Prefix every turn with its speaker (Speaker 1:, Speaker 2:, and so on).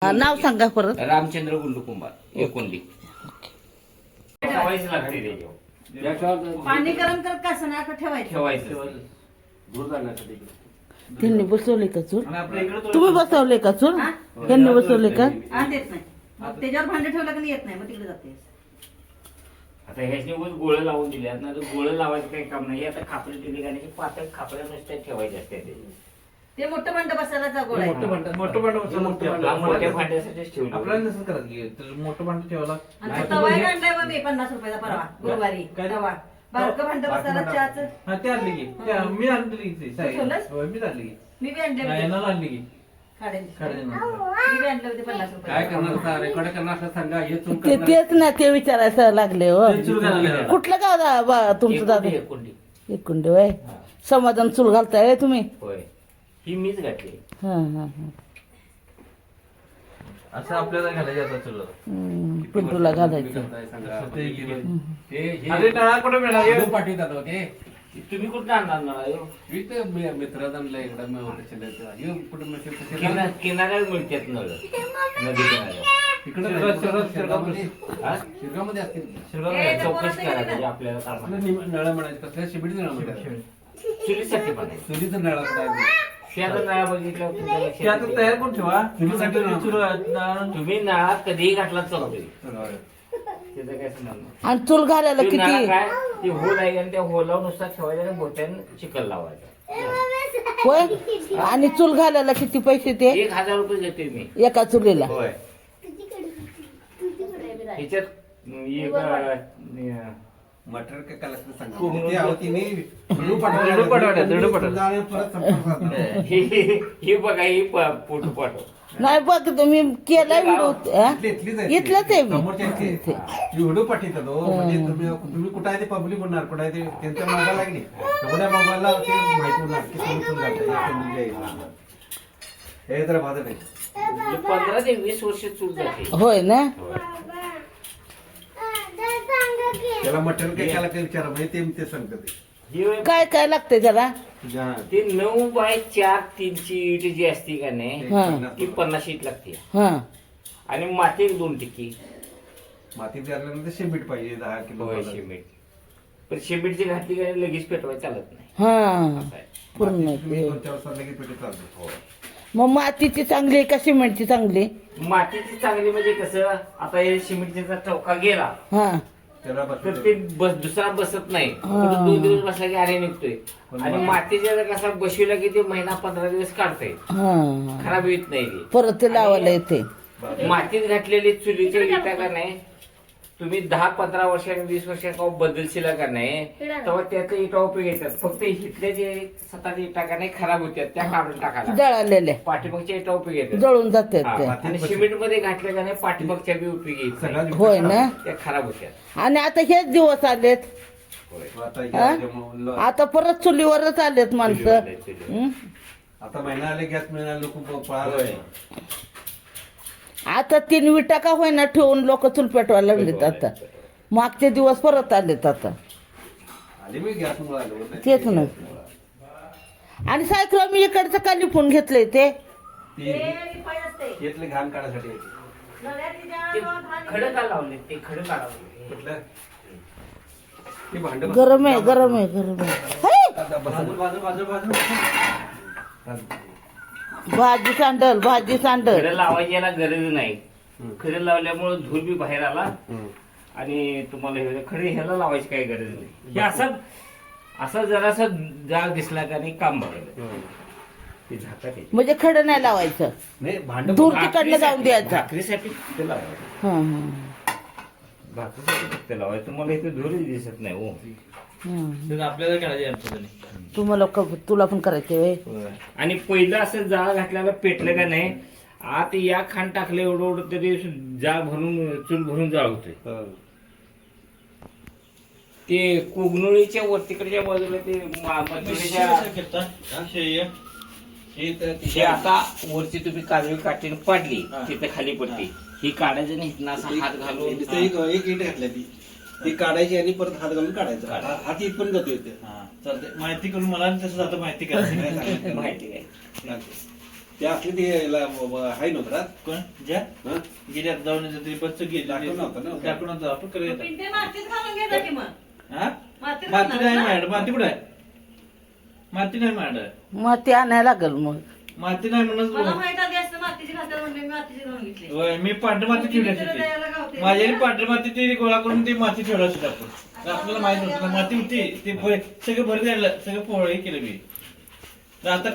Speaker 1: नाव सांगा परत.
Speaker 2: रामचंद्र गुंडू कुंभार एकोंडी. ठेवायचं लागते त्याच्यावर.
Speaker 3: पाणी गरम करत का असं आता ठेवायचं.
Speaker 2: ठेवायचं.
Speaker 1: त्यांनी बसवले का चूल? तुम्ही बसवले का चूल? त्यांनी बसवले का?
Speaker 3: आज येत नाही मग त्याच्यावर भांडे ठेवलं की येत नाही मग तिकडे जाते.
Speaker 2: आता ह्याची गोळं लावून दिले ना तर गोळं लावायचं काही काम नाही. आता खापरे ठिकाणी पातळ खापऱ्या नुसत्या ठेवायचे असते
Speaker 3: ते मोठं भांड बसायला गोळ आहे.
Speaker 2: मोठ्या भांड्यासाठीच ठेवलं.
Speaker 4: आपल्याला नसेल करत की तर मोठं भांड ठेवायला
Speaker 3: आणि तो तवा आणलाय बा मी 50 रुपयाचा परवा गुरुवारी. तवा बारकं भांड बसायला चहाचं.
Speaker 4: हा ते आणली की मी आणली की
Speaker 3: ठेवलंस?
Speaker 4: मी आणली की
Speaker 3: मी बी आणले
Speaker 4: नाही, यांना आणली की
Speaker 3: खाड्यांची. मी बी आणले होते 50
Speaker 5: काय
Speaker 3: रुपये.
Speaker 5: करणार रेकॉर्ड करणार असं सांगा हे चूक
Speaker 1: ते तेच ना ते विचारायचं लागले हो.
Speaker 4: ते चूल घालायला.
Speaker 1: कुठलं गाव तुमचं दादा?
Speaker 2: एकोंडी.
Speaker 1: एकूण वय समाधान चूल घालताय तुम्ही?
Speaker 2: होय ही मीच घातली.
Speaker 1: हा हा हा.
Speaker 4: असं आपल्याला घालायचं आता चुलं
Speaker 1: पिंटूला घालायचं.
Speaker 5: सांगा
Speaker 4: ते गेलं.
Speaker 5: हे
Speaker 4: अरे नळा कुठं मिळाला
Speaker 5: पाठवतात होते
Speaker 2: तुम्ही कुठं आणणार ना
Speaker 5: मित्रात आणलं इकडं कुठं
Speaker 2: किनाऱ्यावर मिळतात नळ नदी किनाऱ्यावर.
Speaker 5: शिरगामध्ये असतील
Speaker 2: चौकशी करायची आपल्याला कामाला.
Speaker 5: नळ म्हणायचे कसल्या शिबिडीचं नळ म्हणायचं
Speaker 2: चुलीसाठी पण आहे.
Speaker 5: चुलीचं नळ
Speaker 2: शेतात नळा बघितल्यावर तुमच्या
Speaker 4: ते
Speaker 2: लक्षात
Speaker 4: आता
Speaker 2: येईल.
Speaker 4: तयार करून ठेवा
Speaker 5: चुलीसाठी नळ.
Speaker 4: चुलं
Speaker 2: तुम्ही नळा कधीही घातला चालतोय. त्याचं काय समजणार नाही.
Speaker 1: आणि चूल घालायला
Speaker 2: ते नळा
Speaker 1: किती?
Speaker 2: काय ती होल आहे आणि त्या होलावर नुसता ठेवायचा आणि बोट्यानं चिखल लावायचा.
Speaker 1: होय. आणि चूल घालायला किती पैसे ते?
Speaker 2: 1000 रुपये देते मी.
Speaker 1: एका चुलीला?
Speaker 2: होय ह्याच्यात
Speaker 5: मटर काय काल सांगा
Speaker 2: कोहणूर.
Speaker 5: ते आवती नाही
Speaker 4: रडू पाठवल्या.
Speaker 5: परत संपर्क
Speaker 2: हे बघा ही फोटो पाठव.
Speaker 1: नाही बघ तुम्ही केलाय व्हिडिओ. इथलंच आहे मी.
Speaker 5: समोरच्या व्हिडिओ पाठवतात हो. म्हणजे तुम्ही कुठं आहे ते पब्लिक होणार कुठं आहे ते त्यांच्या मोबाईलला की नाही एवढ्या मोबाईलला ते माहिती होणार की समोर हे जरा भाजत आहे
Speaker 2: 15 ते 20 वर्ष चूक जाते.
Speaker 1: होय ना.
Speaker 5: त्याला मटेरियल काय केला काय विचारा म्हणजे ते सांगतात
Speaker 2: हे
Speaker 1: काय काय लागतंय त्याला?
Speaker 2: ते 9x4 3ची इट जी असते का नाही
Speaker 1: हा
Speaker 2: ती 50 शीट लागते.
Speaker 1: हा.
Speaker 2: आणि माती 2 टिक्की.
Speaker 5: माती द्यायला शिमिट पाहिजे 10 किलो
Speaker 2: होय सिमेंट. पण सिमेंटची घातली का नाही लगेच पेटवायला चालत नाही.
Speaker 1: हा
Speaker 2: असं आहे.
Speaker 1: पूर्ण
Speaker 5: तुम्ही
Speaker 1: ते.
Speaker 5: 2-4 वाजता लगेच पेटत चालतो
Speaker 1: मग मातीची चांगली आहे का सिमेंटची चांगली?
Speaker 2: मातीची चांगली म्हणजे कसं आता हे सिमेंटचा चौका गेला
Speaker 1: हा
Speaker 5: त्याला
Speaker 2: तर ते दुसरा बसत नाही. कुठं 2 दिवस बसला की अरे निघतोय. आणि मातीच्या जर कसा बसविला की ते महिना 15 दिवस काढतंय.
Speaker 1: हा.
Speaker 2: खराब येत नाही ते.
Speaker 1: परत ते लावायला येते.
Speaker 2: मातीत घातलेली चुलीच्या विटा का नाही तुम्ही 10-15 वर्षांनी 20 वर्षांनी बदलशीला का नाही तेव्हा त्याचे इटा उपयोग येतात. फक्त इथल्या जे 7-8 इटा का नाही खराब होत्यात त्या काढून टाकायला.
Speaker 1: जळालेले
Speaker 2: पाठीमागच्या इटा उपयोग येतात.
Speaker 1: जळून जातात
Speaker 2: हा,
Speaker 1: ते.
Speaker 2: आणि सिमेंट मध्ये घातल्या का नाही पाठीमागच्या बी उपयोगी येत नाही.
Speaker 1: होय ना.
Speaker 2: त्या खराब होत्यात.
Speaker 1: आणि आता हेच दिवस आलेत.
Speaker 5: आता
Speaker 1: आता परत चुलीवरच आलेत माणसं. हं?
Speaker 5: महिना आले गॅस मिळाले लोक
Speaker 2: होय.
Speaker 5: पळाले
Speaker 1: आता 3 विटा का होईना ठेवून लोक चूल पेटवायला लागलेत आता. मागचे दिवस परत आलेत आता.
Speaker 5: आले मी गॅस मुळे आलो
Speaker 1: तेच ना. आणि सायकल मी इकडचं का लिपून घेतलंय ते?
Speaker 5: घेतले घाण काढायसाठी
Speaker 2: ते खडं का लावले ते खडं काढावले.
Speaker 5: कुठलं ते भांड
Speaker 1: गरम आहे गरम आहे गरम आहे. भाजी सांडल भाजी सांडल.
Speaker 2: खडं लावायची याला गरज नाही. खडं लावल्यामुळे धूर बी बाहेर आला आणि तुम्हाला हे खडे ह्याला लावायची काही गरज नाही. हे असा जरासा जाग दिसला का नाही काम बघायला ते झाकात येते.
Speaker 1: म्हणजे खडं नाही लावायचं.
Speaker 5: नाही भांड
Speaker 1: दूर तिकडनं जाऊन द्यायचं.
Speaker 2: भाकरीसाठी फक्त लावायचं.
Speaker 1: हं, हं.
Speaker 2: भाकरीसाठी फक्त लावायचं. तुम्हाला इथे धूरच दिसत नाही हो.
Speaker 1: हं.
Speaker 4: आपल्याला करायचं आमचं
Speaker 1: तुम्हाला तुला पण करायचे होय.
Speaker 2: आणि पहिलं असं जाळ घातल्याला पेटलं का नाही आत या खांड टाकलं एवढं तरी जाळ भरून चूल भरून जाळ होतोय. ते कोगनोळीच्या वरतीकडच्या बाजूला ते ते आता वरची तुम्ही काजळी काठीने पाडली तिथे खाली पडते. ही काढायचं नाही इथनं असा हात घालून
Speaker 6: एक इट घातल्या ती काढायची आणि परत हात घालून काढायचा. हात इथपर्यंत जातो इथे.
Speaker 4: चालतंय माहिती करून मला तसं जातं माहिती करायची
Speaker 2: माहिती काय
Speaker 6: ते असले ते हाय नव्हतं घरात.
Speaker 4: कोण ज्या
Speaker 6: हं?
Speaker 4: गेल्या जाऊन येतं ते बसचं गेली
Speaker 6: दाखवून नव्हतं ना.
Speaker 4: दाखवून नव्हतं आपण करूया
Speaker 3: पिंटे मातीत घालून घे जा की मग
Speaker 4: हा
Speaker 3: मातीत
Speaker 4: माती
Speaker 3: घालणार
Speaker 4: नाही
Speaker 3: ना?
Speaker 4: माझ्याकडे माती कुठे आहे माती नाही माझ्याकडे
Speaker 1: मग ते आणायला लागल मग
Speaker 4: माती नाही
Speaker 3: मला
Speaker 4: म्हणून
Speaker 3: माहित आधी असतं मातीची घालतात म्हणजे मी मातीची घालून घेतली
Speaker 4: होय, मी पांढरी माती ठेवली
Speaker 3: तिला द्यायला
Speaker 4: असते
Speaker 3: गावते.
Speaker 4: माझ्या पांढरी माती ती गोळा करून ती माती ठेवली असते आपण आपल्याला माहित नव्हतं माती होती ते सगळं भर द्यायला सगळं पोळी केलं मी तर आता